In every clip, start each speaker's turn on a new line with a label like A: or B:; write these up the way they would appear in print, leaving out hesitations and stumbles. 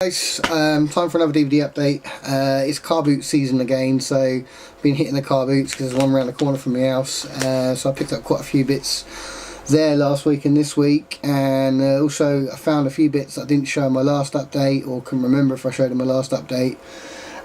A: Guys, time for another DVD update. It's car boot season again, so been hitting the car boots because there's one around the corner from my house. So I picked up quite a few bits there last week and this week, and also I found a few bits that I didn't show in my last update, or can remember if I showed in my last update,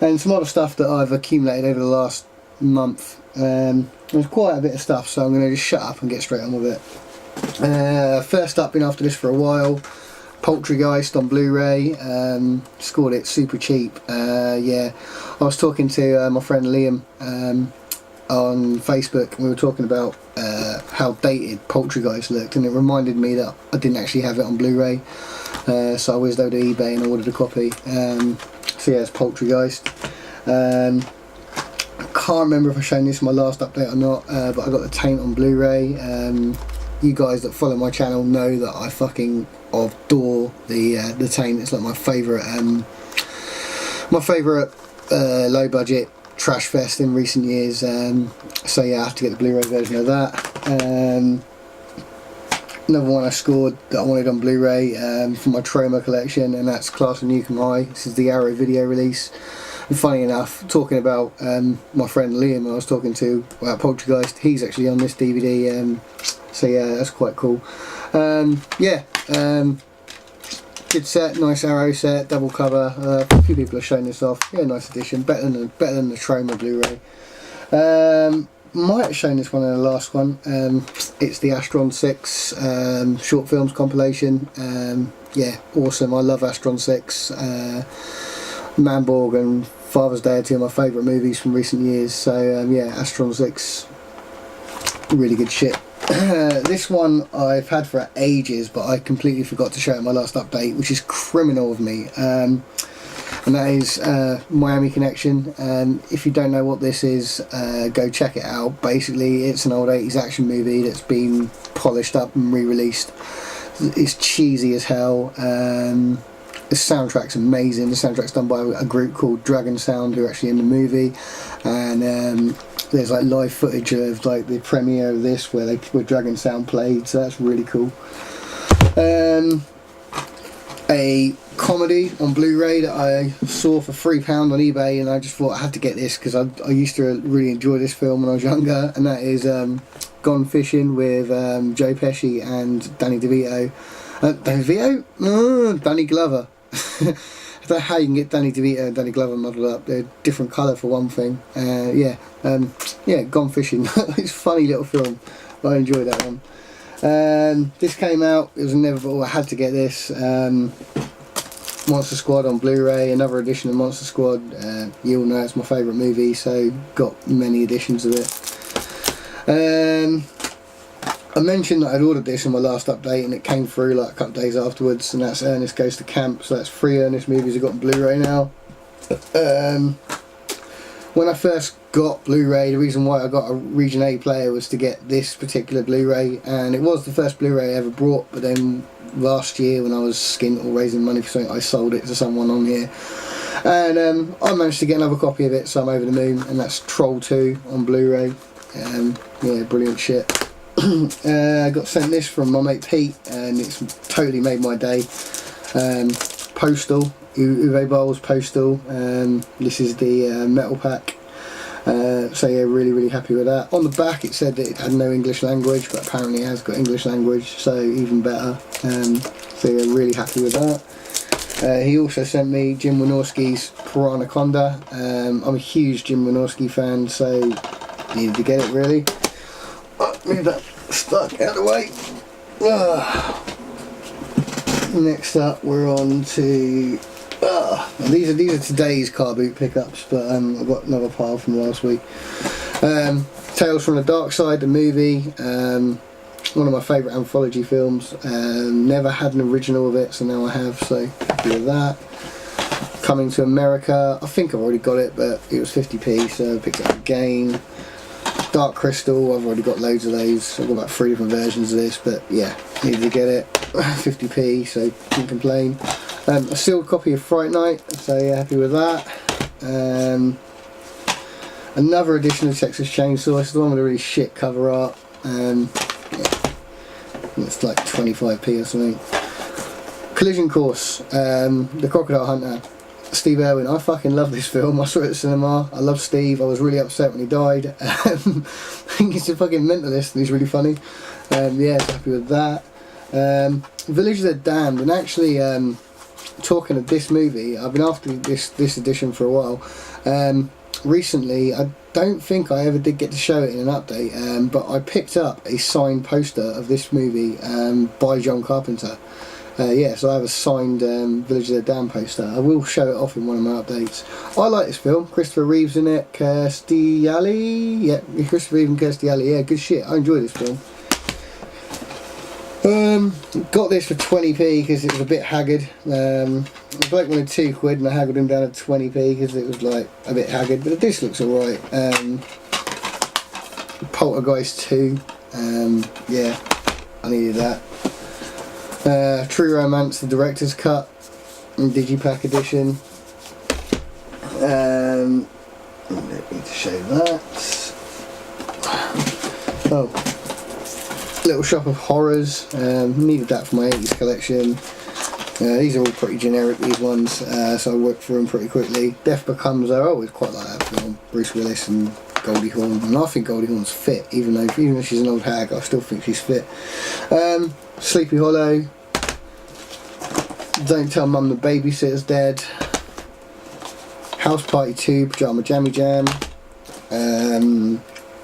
A: and some other stuff that I've accumulated over the last month. There's quite a bit of stuff, so I'm going to just shut up and get straight on with it. First up, been after this for a while. Poultrygeist on Blu-ray. Scored it super cheap. Yeah, I was talking to my friend Liam on Facebook, and we were talking about how dated Poultrygeist looked, and it reminded me that I didn't actually have it on Blu-ray, so I whizzed over to eBay and ordered a copy. So yeah, it's Poultrygeist. I can't remember if I showed this in my last update or not, but I got the Taint on Blu-ray. You guys that follow my channel know that I fucking adore the Taint. It's like my favourite low budget trash fest in recent years. So yeah, I have to get the Blu-ray version of that. Another one I scored that I wanted on Blu-ray for my Troma collection, and that's Class of Newcomb High. This is the Arrow video release. And funny enough, talking about my friend Liam I was talking to about Poultrygeist, he's actually on this DVD. So yeah, that's quite cool. Yeah, good set, nice Arrow set, double cover. A few people have shown this off. Yeah, nice edition, better than the Troma Blu-ray. Might have shown this one in the last one. It's the Astron 6 short films compilation. Yeah, awesome. I love Astron 6. Manborg and Father's Day are two of my favourite movies from recent years. So yeah, Astron 6, really good shit. This one I've had for ages, but I completely forgot to show it in my last update, which is criminal of me, and that is Miami Connection. If you don't know what this is, go check it out. Basically, it's an old 80s action movie that's been polished up and re-released. It's cheesy as hell. The soundtrack's amazing. The soundtrack's done by a group called Dragon Sound, who are actually in the movie, and there's like live footage of like the premiere of this where Dragon Sound played, so that's really cool. A comedy on Blu-ray that I saw for £3 on eBay, and I just thought I had to get this because I used to really enjoy this film when I was younger, and that is Gone Fishing with Joe Pesci and Danny DeVito. Danny Glover. I don't know how you can get Danny DeVito and Danny Glover muddled up. They're different colour for one thing. Yeah, Gone Fishing. It's a funny little film, but I enjoyed that one. This came out, it was inevitable, I had to get this. Monster Squad on Blu-ray, another edition of Monster Squad. You all know it's my favourite movie, so got many editions of it. I mentioned that I'd ordered this in my last update, and it came through like a couple of days afterwards, and that's Ernest Goes to Camp. So that's 3 Ernest movies I've got on Blu-ray now. When I first got Blu-ray, the reason why I got a Region A player was to get this particular Blu-ray, and it was the first Blu-ray I ever brought, but then last year when I was skint or raising money for something, I sold it to someone on here, and I managed to get another copy of it, so I'm over the moon, and that's Troll 2 on Blu-ray. Yeah, brilliant shit. I got sent this from my mate Pete, and it's totally made my day. Postal, Uwe Boll's Postal. This is the metal pack. So yeah, really happy with that. On the back it said that it had no English language, but apparently it has got English language, so even better. So yeah, really happy with that. He also sent me Jim Wynorski's Piranaconda. I'm a huge Jim Wynorski fan, so needed to get it really. Move that stuck out of the way. Next up, we're on to these are today's car boot pickups, but I've got another pile from last week. Tales from the Dark Side, the movie, one of my favourite anthology films. Never had an original of it, so now I have, so happy with that. Coming to America, I think I've already got it, but it was 50p, so I picked it up again. Dark Crystal, I've already got loads of those. I've got about 3 different versions of this, but yeah, needed to get it. 50p, so can't complain. A sealed copy of Fright Night, so yeah, happy with that. Another edition of Texas Chainsaw, it's the one with a really shit cover art. Yeah, it's like 25p or something. Collision Course, The Crocodile Hunter, Steve Irwin. I fucking love this film. I saw it at the cinema. I love Steve. I was really upset when he died. I think he's a fucking mentalist and he's really funny. Yeah, happy with that. Village of the Damned, and actually talking of this movie, I've been after this edition for a while. Recently, I don't think I ever did get to show it in an update, but I picked up a signed poster of this movie by John Carpenter. Yeah, so I have a signed Village of the Damned poster. I will show it off in one of my updates. I like this film. Christopher Reeve's in it. Kirstie Alley. Yeah, Christopher Reeve and Kirstie Alley. Yeah, good shit. I enjoy this film. Got this for 20p because it was a bit haggard. The bloke wanted £2 and I haggled him down to 20p because it was like a bit haggard, but this looks alright. Poltergeist 2. Yeah, I needed that. True Romance, the director's cut, and Digipack edition. I don't need to show that. Oh. Little Shop of Horrors, needed that for my 80s collection. These are all pretty generic, these ones, so I worked through them pretty quickly. Death Becomes Her, I always quite like that film. Bruce Willis and Goldie Hawn, and I think Goldie Hawn's fit, even if she's an old hag, I still think she's fit. Sleepy Hollow, Don't Tell Mum the Babysitter's Dead, House Party 2, Pajama Jammy Jam.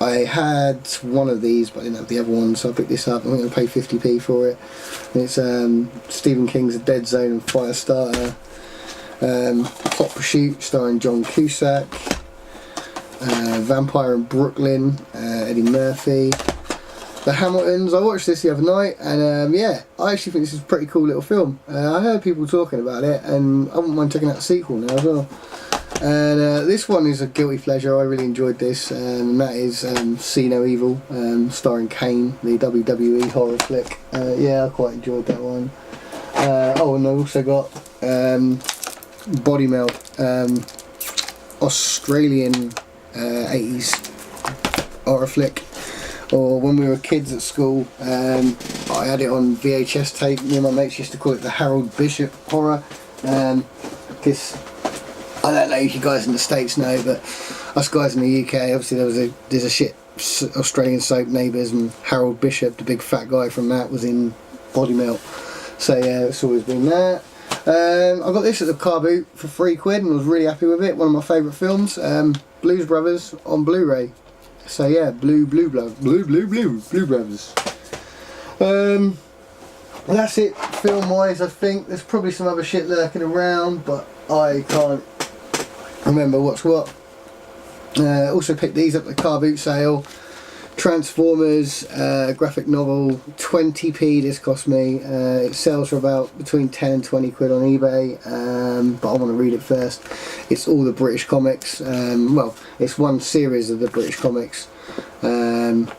A: I had one of these but I didn't have the other one, so I picked this up. I'm going to pay 50p for it. It's Stephen King's The Dead Zone and Firestarter. Hot Pursuit starring John Cusack. Vampire in Brooklyn, Eddie Murphy. The Hamiltons, I watched this the other night and yeah, I actually think this is a pretty cool little film. I heard people talking about it and I wouldn't mind checking out the sequel now as well. And this one is a guilty pleasure. I really enjoyed this, and that is See No Evil, starring Kane, the WWE horror flick. Yeah, I quite enjoyed that one. Oh, and I also got Body Melt, Australian 80s horror flick. Or when we were kids at school, I had it on VHS tape. Me and my mates used to call it the Harold Bishop horror. This, I don't know if you guys in the States know, but us guys in the UK, obviously there's a shit Australian soap, Neighbours, and Harold Bishop, the big fat guy from that, was in Body Melt. So yeah, it's always been that. I got this at the car boot for £3 and was really happy with it. One of my favourite films, Blues Brothers on Blu Ray. So yeah, Blue Brothers. That's it film wise. I think there's probably some other shit lurking around, but I can't remember what's what. Also picked these up at the car boot sale. Transformers graphic novel, 20p this cost me. It sells for about between 10 and 20 quid on eBay, but I want to read it first. It's all the British comics, well, it's one series of the British comics,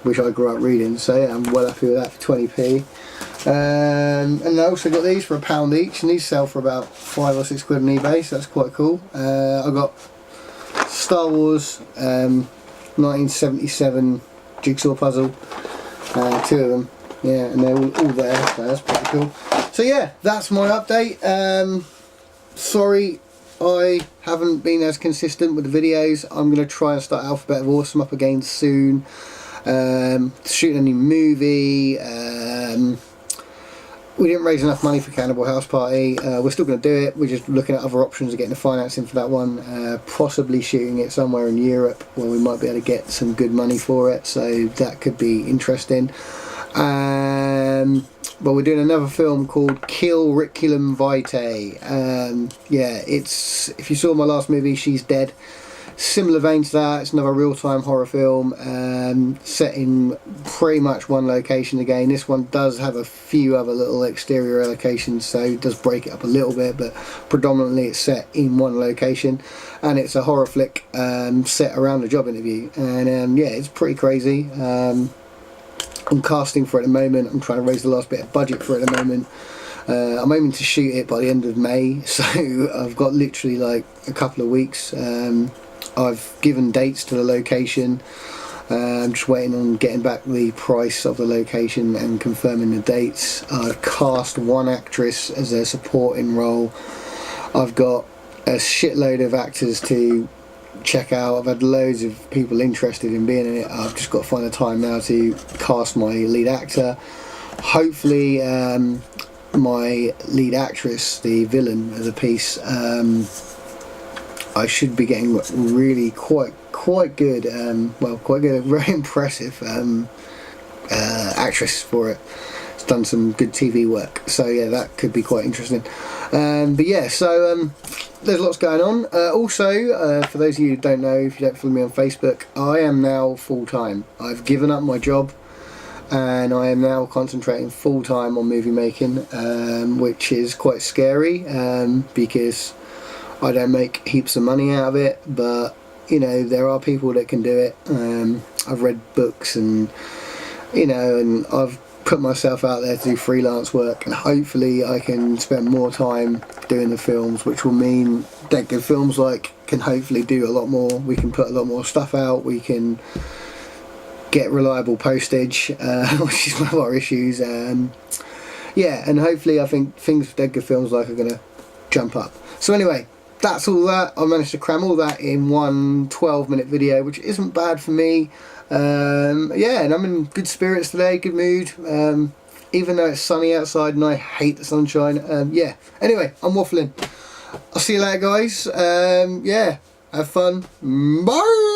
A: which I grew up reading, so yeah, I'm well happy with that for 20p. And I also got these for £1 each, and these sell for about 5 or 6 quid on eBay, so that's quite cool. I got Star Wars 1977 jigsaw puzzle, 2 of them, yeah, and they're all there, so that's pretty cool. So yeah, that's my update. Sorry I haven't been as consistent with the videos. I'm going to try and start Alphabet of Awesome up again soon. Shooting a new movie. We didn't raise enough money for Cannibal House Party. We're still going to do it. We're just looking at other options of getting the financing for that one. Possibly shooting it somewhere in Europe where we might be able to get some good money for it. So that could be interesting. But we're doing another film called Kill Riculum Vitae. Yeah, it's, if you saw my last movie, She's Dead. Similar vein to that. It's another real-time horror film set in pretty much one location again. This one does have a few other little exterior locations, so it does break it up a little bit, but predominantly it's set in one location, and it's a horror flick set around a job interview. And yeah, it's pretty crazy. I'm casting for it at the moment. I'm trying to raise the last bit of budget for it at the moment. I'm aiming to shoot it by the end of May, so I've got literally like a couple of weeks. I've given dates to the location. I'm just waiting on getting back the price of the location and confirming the dates. I've cast one actress as their supporting role. I've got a shitload of actors to check out. I've had loads of people interested in being in it. I've just got to find the time now to cast my lead actor. Hopefully my lead actress, the villain of the piece, I should be getting really quite good, quite good, very impressive actress for it. It's done some good TV work, so yeah, that could be quite interesting. But yeah, so there's lots going on. Also, for those of you who don't know, if you don't follow me on Facebook, I am now full-time. I've given up my job and I am now concentrating full-time on movie making, which is quite scary, because I don't make heaps of money out of it, but you know, there are people that can do it. I've read books and, you know, and I've put myself out there to do freelance work, and hopefully I can spend more time doing the films, which will mean Dead Good Films can hopefully do a lot more. We can put a lot more stuff out, we can get reliable postage, which is one of our issues. Yeah, and hopefully I think things with Dead Good Films are going to jump up. So anyway, that's all that. I managed to cram all that in one 12-minute video, which isn't bad for me. Yeah, and I'm in good spirits today, good mood, even though it's sunny outside and I hate the sunshine. Yeah, anyway, I'm waffling. I'll see you later, guys. Yeah, have fun. Bye.